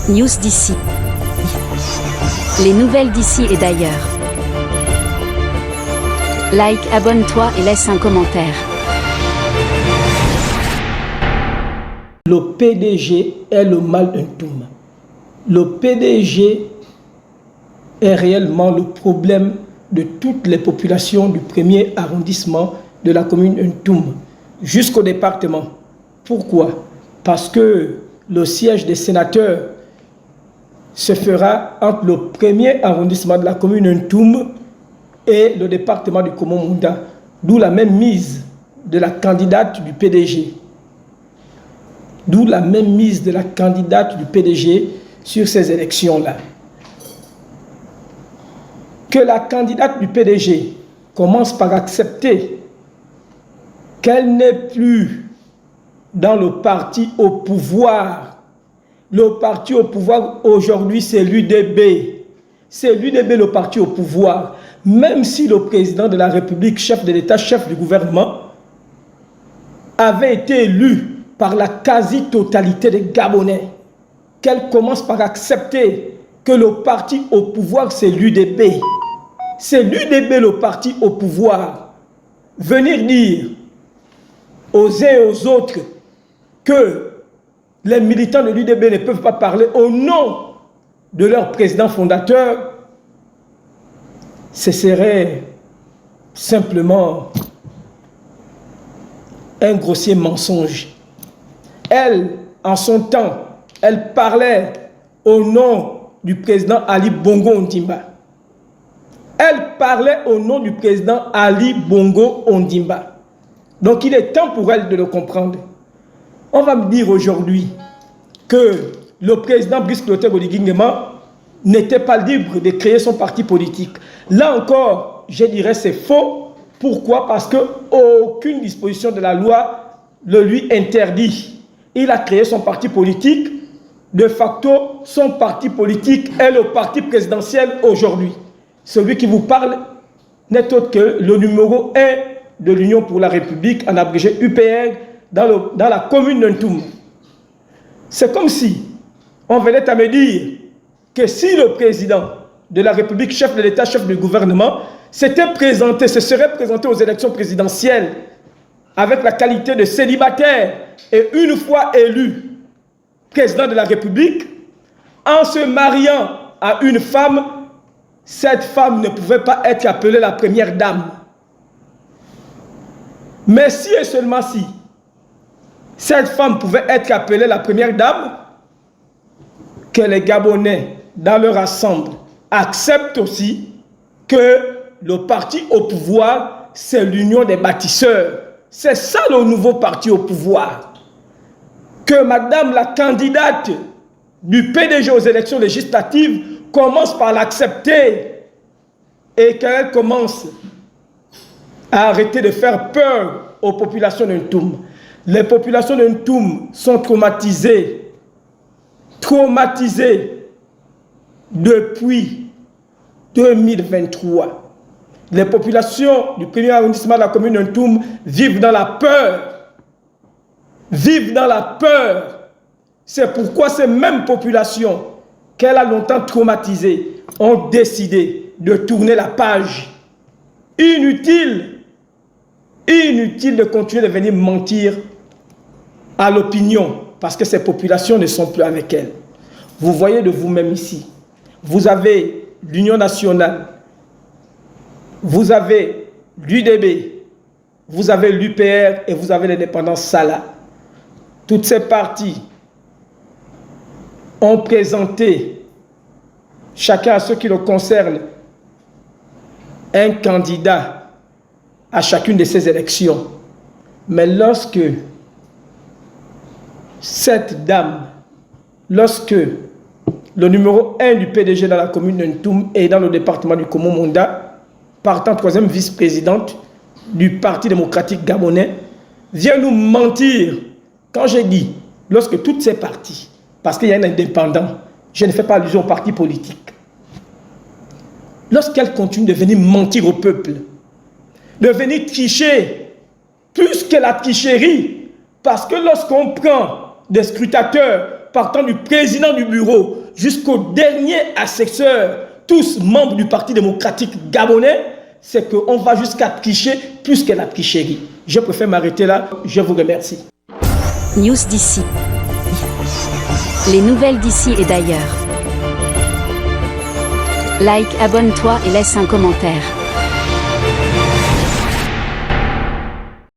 News d'ici. Les nouvelles d'ici et d'ailleurs. Like, abonne-toi et laisse un commentaire. Le PDG est le mal intum. Le PDG est réellement le problème de toutes les populations du premier arrondissement de la commune Ntoum jusqu'au département. Pourquoi? Parce que le siège des sénateurs se fera entre le premier arrondissement de la commune Ntoum et le département du Komomunda, d'où la même mise de la candidate du PDG. D'où la même mise de la candidate du PDG sur ces élections-là. Que la candidate du PDG commence par accepter qu'elle n'est plus dans le parti au pouvoir. Le parti au pouvoir aujourd'hui, c'est l'UDB. C'est l'UDB le parti au pouvoir. Même si le président de la République, chef de l'État, chef du gouvernement, avait été élu par la quasi-totalité des Gabonais, qu'elle commence par accepter que le parti au pouvoir, c'est l'UDB. C'est l'UDB le parti au pouvoir. Venir dire aux uns et aux autres que les militants de l'UDB ne peuvent pas parler au nom de leur président fondateur, ce serait simplement un grossier mensonge. Elle, en son temps, elle parlait au nom du président Ali Bongo Ondimba. Elle parlait au nom du président Ali Bongo Ondimba. Donc il est temps pour elle de le comprendre. On va me dire aujourd'hui que le président Brice Clotaire Oligui Nguema n'était pas libre de créer son parti politique. Là encore, je dirais c'est faux. Pourquoi? Parce qu'aucune disposition de la loi le lui interdit. Il a créé son parti politique. De facto, son parti politique est le parti présidentiel aujourd'hui. Celui qui vous parle n'est autre que le numéro 1 de l'Union pour la République, en abrégé UPR, dans la commune d'Ntoum. C'est comme si on venait à me dire que si le président de la République, chef de l'État, chef du gouvernement, se serait présenté aux élections présidentielles avec la qualité de célibataire et une fois élu président de la République, en se mariant à une femme, cette femme ne pouvait pas être appelée la première dame. Mais si et seulement si cette femme pouvait être appelée la première dame, que les Gabonais, dans leur assemblée, acceptent aussi que le parti au pouvoir, c'est l'union des bâtisseurs. C'est ça le nouveau parti au pouvoir. Que madame la candidate du PDG aux élections législatives commence par l'accepter et qu'elle commence à arrêter de faire peur aux populations de Ntoum. Les populations de Ntoum sont traumatisées depuis 2023. Les populations du premier arrondissement de la commune de Ntoum vivent dans la peur. C'est pourquoi ces mêmes populations qu'elle a longtemps traumatisées ont décidé de tourner la page. Inutile de continuer de venir mentir à l'opinion parce que ces populations ne sont plus avec elles. Vous voyez de vous-même ici, vous avez l'Union nationale, vous avez l'UDB, vous avez l'UPR et vous avez l'indépendance Sala. Toutes ces partis ont présenté, chacun à ce qui le concerne, un candidat à chacune de ces élections. Mais lorsque cette dame, lorsque le numéro 1 du PDG dans la commune de Ntoum et dans le département du Komomunda, partant troisième vice-présidente du Parti démocratique gabonais, vient nous mentir. Quand j'ai dit, lorsque toutes ces partis, parce qu'il y a un indépendant, je ne fais pas allusion au parti politique, lorsqu'elle continue de venir mentir au peuple, de venir tricher, plus que la tricherie, parce que lorsqu'on prend des scrutateurs partant du président du bureau jusqu'au dernier assesseur, tous membres du Parti démocratique gabonais, c'est qu'on va jusqu'à tricher plus que la tricherie. Je préfère m'arrêter là. Je vous remercie. News d'ici. Les nouvelles d'ici et d'ailleurs. Like, abonne-toi et laisse un commentaire.